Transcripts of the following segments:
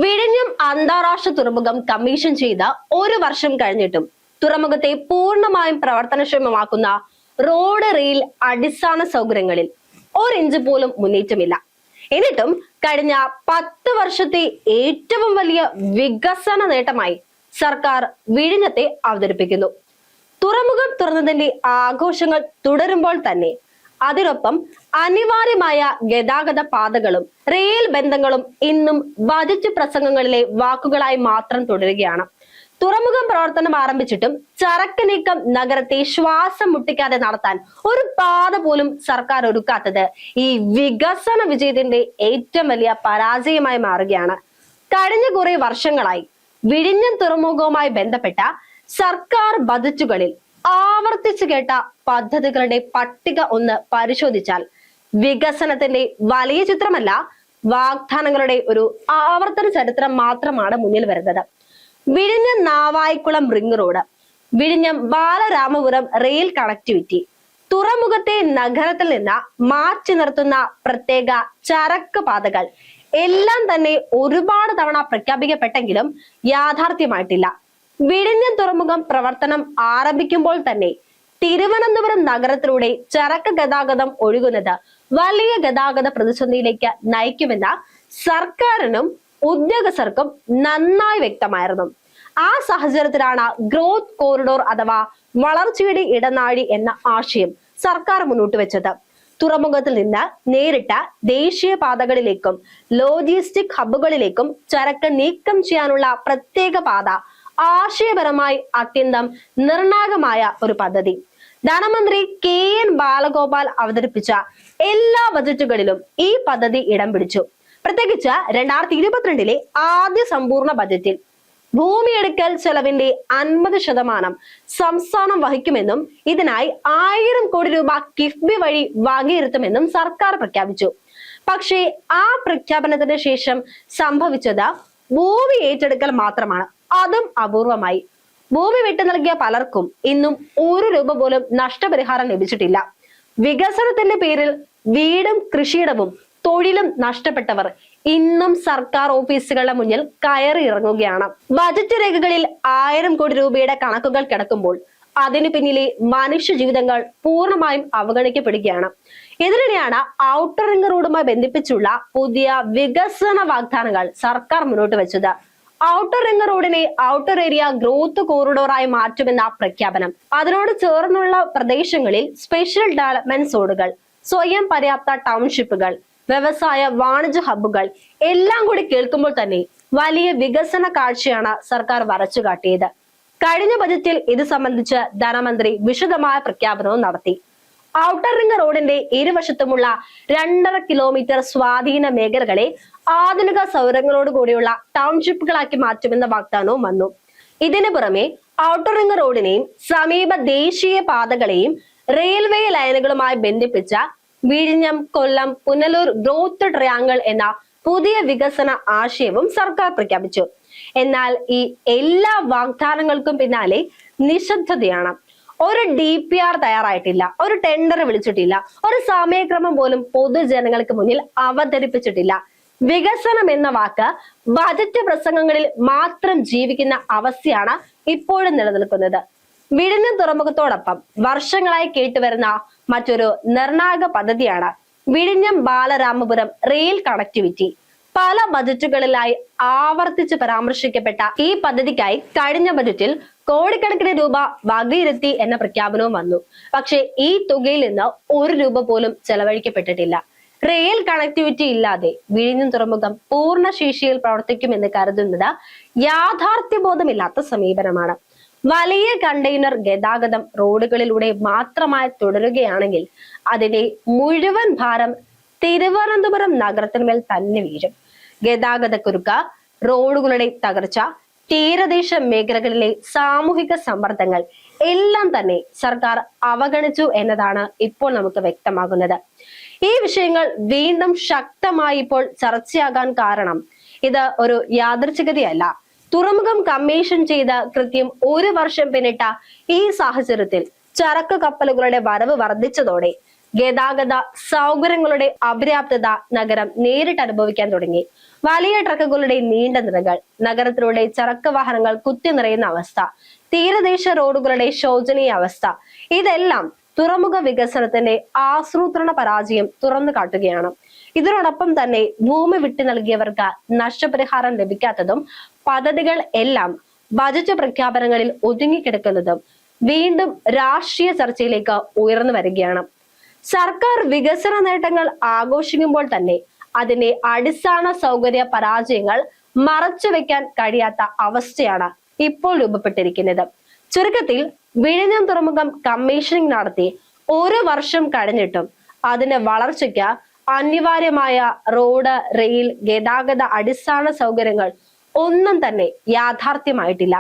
വിഴിഞ്ഞം അന്താരാഷ്ട്ര തുറമുഖം കമ്മീഷൻ ചെയ്ത ഒരു വർഷം കഴിഞ്ഞിട്ടും തുറമുഖത്തെ പൂർണ്ണമായും പ്രവർത്തനക്ഷമമാക്കുന്ന റോഡ് റെയിൽ അടിസ്ഥാന സൗകര്യങ്ങളിൽ ഒരിഞ്ച് പോലും മുന്നേറ്റമില്ല. എന്നിട്ടും കഴിഞ്ഞ 10 വർഷത്തെ ഏറ്റവും വലിയ വികസന നേട്ടമായി സർക്കാർ വിഴിഞ്ഞത്തെ അവതരിപ്പിക്കുന്നു. തുറമുഖം തുറന്നതിന്റെ ആഘോഷങ്ങൾ തുടരുമ്പോൾ തന്നെ അതിനൊപ്പം അനിവാര്യമായ ഗതാഗത പാതകളും റെയിൽ ബന്ധങ്ങളും ഇന്നും ബജറ്റ് പ്രസംഗങ്ങളിലെ വാക്കുകളായി മാത്രം തുടരുകയാണ്. തുറമുഖം പ്രവർത്തനം ആരംഭിച്ചിട്ടും ചരക്ക് നീക്കം നഗരത്തെ ശ്വാസം മുട്ടിക്കാതെ നടത്താൻ ഒരു പാത പോലും സർക്കാർ ഒരുക്കാത്തത് ഈ വികസന വിജയത്തിന്റെ ഏറ്റവും വലിയ പരാജയമായി മാറുകയാണ്. കഴിഞ്ഞ കുറെ വർഷങ്ങളായി വിഴിഞ്ഞം തുറമുഖവുമായി ബന്ധപ്പെട്ട സർക്കാർ ബജറ്റുകളിൽ ആവർത്തിച്ചു കേട്ട പദ്ധതികളുടെ പട്ടിക ഒന്ന് പരിശോധിച്ചാൽ വികസനത്തിന്റെ വലിയ ചിത്രമല്ല, വാഗ്ദാനങ്ങളുടെ ഒരു ആവർത്തന ചരിത്രം മാത്രമാണ് മുന്നിൽ വരുന്നത്. വിഴിഞ്ഞം നാവായിക്കുളം റിംഗ് റോഡ്, വിഴിഞ്ഞം ബാലരാമപുരം റെയിൽ കണക്ടിവിറ്റി, തുറമുഖത്തെ നഗരത്തിൽ നിന്ന് മാറ്റി നിർത്തുന്ന പ്രത്യേക ചരക്ക് പാതകൾ എല്ലാം തന്നെ ഒരുപാട് തവണ പ്രഖ്യാപിക്കപ്പെട്ടെങ്കിലും യാഥാർത്ഥ്യമായിട്ടില്ല. വിഴിഞ്ഞം തുറമുഖം പ്രവർത്തനം ആരംഭിക്കുമ്പോൾ തന്നെ തിരുവനന്തപുരം നഗരത്തിലൂടെ ചരക്ക് ഗതാഗതം ഒഴുകുന്നത് വലിയ ഗതാഗത പ്രതിസന്ധിയിലേക്ക് നയിക്കുമെന്ന സർക്കാരിനും ഉദ്യോഗസ്ഥർക്കും നന്നായി വ്യക്തമായിരുന്നു. ആ സാഹചര്യത്തിലാണ് ഗ്രോത്ത് കോറിഡോർ അഥവാ വളർച്ചയുടെ ഇടനാഴി എന്ന ആശയം സർക്കാർ മുന്നോട്ട് വെച്ചത്. തുറമുഖത്തിൽ നിന്ന് നേരിട്ട് ദേശീയ പാതകളിലേക്കും ലോജിസ്റ്റിക് ഹബ്ബുകളിലേക്കും ചരക്ക് നീക്കം ചെയ്യാനുള്ള പ്രത്യേക പാത ആശയപരമായി അത്യന്തം നിർണായകമായ ഒരു പദ്ധതി. ധനമന്ത്രി KN ബാലഗോപാൽ അവതരിപ്പിച്ച എല്ലാ ബജറ്റുകളിലും ഈ പദ്ധതി ഇടം പിടിച്ചു. പ്രത്യേകിച്ച് 2022 ആദ്യ സമ്പൂർണ്ണ ബജറ്റിൽ ഭൂമിയെടുക്കൽ ചെലവിന്റെ 50% സംസ്ഥാനം വഹിക്കുമെന്നും ഇതിനായി 1000 കോടി രൂപ കിഫ്ബി വഴി വകയിരുത്തുമെന്നും സർക്കാർ പ്രഖ്യാപിച്ചു. പക്ഷേ ആ പ്രഖ്യാപനത്തിന് ശേഷം സംഭവിച്ചത് ഭൂമി ഏറ്റെടുക്കൽ മാത്രമാണ്. അതും അപൂർവമായി. ഭൂമി വിട്ടു നൽകിയ പലർക്കും ഇന്നും 1 രൂപ പോലും നഷ്ടപരിഹാരം ലഭിച്ചിട്ടില്ല. വികസനത്തിന്റെ പേരിൽ വീടും കൃഷിയിടവും തൊഴിലും നഷ്ടപ്പെട്ടവർ ഇന്നും സർക്കാർ ഓഫീസുകളുടെ മുന്നിൽ കയറി ഇറങ്ങുകയാണ്. ബജറ്റ് രേഖകളിൽ 1000 കോടി രൂപയുടെ കണക്കുകൾ കിടക്കുമ്പോൾ അതിനു പിന്നിലെ മനുഷ്യ ജീവിതങ്ങൾ പൂർണ്ണമായും അവഗണിക്കപ്പെടുകയാണ്. ഇതിനിടെയാണ് ഔട്ടർ റിംഗ് റോഡുമായി ബന്ധിപ്പിച്ചുള്ള പുതിയ വികസന വാഗ്ദാനങ്ങൾ സർക്കാർ മുന്നോട്ട് വെച്ചത്. ഔട്ടർ റിംഗ് റോഡിനെ ഔട്ടർ ഏരിയ ഗ്രോത്ത് കോറിഡോറായി മാറ്റുമെന്ന പ്രഖ്യാപനം, അതിനോട് ചേർന്നുള്ള പ്രദേശങ്ങളിൽ സ്പെഷ്യൽ ഡെവലപ്മെന്റ് സോണുകൾ, സ്വയം പര്യാപ്ത ടൗൺഷിപ്പുകൾ, വ്യവസായ വാണിജ്യ ഹബ്ബുകൾ എല്ലാം കൂടി കേൾക്കുമ്പോൾ തന്നെ വലിയ വികസന കാഴ്ചയാണ് സർക്കാർ വരച്ചു കാട്ടിയത്. കഴിഞ്ഞ ബജറ്റിൽ ഇത് സംബന്ധിച്ച് ധനമന്ത്രി വിശദമായ പ്രഖ്യാപനവും നടത്തി. ഔട്ടർ റിംഗ് റോഡിന്റെ ഇരുവശത്തുമുള്ള 2.5 കിലോമീറ്റർ സ്വാധീന മേഖലകളെ ആധുനിക സൗകര്യങ്ങളോട് കൂടിയുള്ള ടൗൺഷിപ്പുകളാക്കി മാറ്റുമെന്ന വാഗ്ദാനവും വന്നു. ഇതിനു പുറമെ ഔട്ടർ റിംഗ് റോഡിനെയും സമീപ ദേശീയ പാതകളെയും റെയിൽവേ ലൈനുകളുമായി ബന്ധിപ്പിച്ച വിഴിഞ്ഞം കൊല്ലം പുനലൂർ ഗ്രോത്ത് ട്രയാങ്കിൾ എന്ന പുതിയ വികസന ആശയവും സർക്കാർ പ്രഖ്യാപിച്ചു. എന്നാൽ ഈ എല്ലാ വാഗ്ദാനങ്ങൾക്കും പിന്നാലെ നിശബ്ദതയാണ്. ഒരു DPR തയ്യാറായിട്ടില്ല, ഒരു ടെൻഡർ വിളിച്ചിട്ടില്ല, ഒരു സമയക്രമം പോലും പൊതുജനങ്ങൾക്ക് മുന്നിൽ അവതരിപ്പിച്ചിട്ടില്ല. വികസനം എന്ന വാക്ക് ബജറ്റ് പ്രസംഗങ്ങളിൽ മാത്രം ജീവിക്കുന്ന അവസ്ഥയാണ് ഇപ്പോഴും നിലനിൽക്കുന്നത്. വിഴിഞ്ഞം തുറമുഖത്തോടൊപ്പം വർഷങ്ങളായി കേട്ടുവരുന്ന മറ്റൊരു നിർണായക പദ്ധതിയാണ് വിഴിഞ്ഞം ബാലരാമപുരം റെയിൽ കണക്ടിവിറ്റി. പല ബജറ്റുകളിലായി ആവർത്തിച്ച് പരാമർശിക്കപ്പെട്ട ഈ പദ്ധതിക്കായി കഴിഞ്ഞ ബജറ്റിൽ കോടിക്കണക്കിന് രൂപ വകയിരുത്തി എന്ന പ്രഖ്യാപനവും വന്നു. പക്ഷേ ഈ തുകയിൽ നിന്ന് 1 രൂപ പോലും ചെലവഴിക്കപ്പെട്ടിട്ടില്ല. റെയിൽ കണക്ടിവിറ്റി ഇല്ലാതെ വിഴിഞ്ഞം തുറമുഖം പൂർണ്ണ ശേഷിയിൽ പ്രവർത്തിക്കുമെന്ന് കരുതുന്നത് യാഥാർത്ഥ്യബോധമില്ലാത്ത സമീപനമാണ്. വലിയ കണ്ടെയ്നർ ഗതാഗതം റോഡുകളിലൂടെ മാത്രമായി തുടരുകയാണെങ്കിൽ അതിന്റെ മുഴുവൻ ഭാരം തിരുവനന്തപുരം നഗരത്തിന്മേൽ തന്നെ വീഴും. ഗതാഗതക്കുരുക്ക്, റോഡുകളുടെ തകർച്ച, തീരദേശ മേഖലകളിലെ സാമൂഹിക സമ്മർദ്ദങ്ങൾ എല്ലാം തന്നെ സർക്കാർ അവഗണിച്ചു എന്നതാണ് ഇപ്പോൾ നമുക്ക് വ്യക്തമാകുന്നത്. ഈ വിഷയങ്ങൾ വീണ്ടും ശക്തമായി ഇപ്പോൾ ചർച്ചയാകാൻ കാരണം ഇത് ഒരു യാദൃച്ഛികതയല്ല. തുറമുഖം കമ്മീഷൻ ചെയ്ത കൃത്യം 1 വർഷം പിന്നിട്ട ഈ സാഹചര്യത്തിൽ ചരക്ക് കപ്പലുകളുടെ വരവ് വർദ്ധിച്ചതോടെ ഗതാഗത സൗകര്യങ്ങളുടെ അപര്യാപ്തത നഗരം നേരിട്ട് അനുഭവിക്കാൻ തുടങ്ങി. വലിയ ട്രക്കുകളുടെ നീണ്ട നിരകൾ, നഗരത്തിലൂടെ ചരക്ക് വാഹനങ്ങൾ കുത്തി നിറയുന്ന അവസ്ഥ, തീരദേശ റോഡുകളുടെ ശോചനീയ അവസ്ഥ, ഇതെല്ലാം തുറമുഖ വികസനത്തിന്റെ ആസൂത്രണ പരാജയം തുറന്നു കാട്ടുകയാണ്. ഇതിനോടൊപ്പം തന്നെ ഭൂമി വിട്ടു നൽകിയവർക്ക് നഷ്ടപരിഹാരം ലഭിക്കാത്തതും പദ്ധതികൾ എല്ലാം ബജറ്റ് പ്രഖ്യാപനങ്ങളിൽ ഒതുങ്ങിക്കിടക്കുന്നതും വീണ്ടും രാഷ്ട്രീയ ചർച്ചയിലേക്ക് ഉയർന്നു വരികയാണ്. സർക്കാർ വികസന നേട്ടങ്ങൾ ആഘോഷിക്കുമ്പോൾ തന്നെ അതിന്റെ അടിസ്ഥാന സൗകര്യ പരാജയങ്ങൾ മറച്ചു വെക്കാൻ കഴിയാത്ത അവസ്ഥയാണ് ഇപ്പോൾ രൂപപ്പെട്ടിരിക്കുന്നത്. ചുരുക്കത്തിൽ വിഴിഞ്ഞം തുറമുഖം കമ്മീഷനിങ് നടത്തി ഒരു വർഷം കഴിഞ്ഞിട്ടും അതിന്റെ വളർച്ചയ്ക്ക് അനിവാര്യമായ റോഡ്, റെയിൽ, ഗതാഗത അടിസ്ഥാന സൗകര്യങ്ങൾ ഒന്നും തന്നെ യാഥാർത്ഥ്യമായിട്ടില്ല.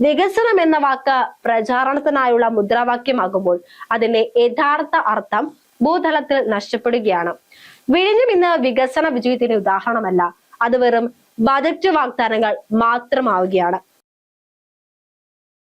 വികസനം എന്ന വാക്ക് പ്രചാരണത്തിനായുള്ള മുദ്രാവാക്യമാകുമ്പോൾ അതിന്റെ യഥാർത്ഥ അർത്ഥം ഭൂതലത്തിൽ നഷ്ടപ്പെടുകയാണ്. വിഴിഞ്ഞം ഇന്ന് വികസന വിജയത്തിന്റെ ഉദാഹരണമല്ല, അത് വെറും ബജറ്റ് വാഗ്ദാനങ്ങൾ മാത്രമാവുകയാണ്.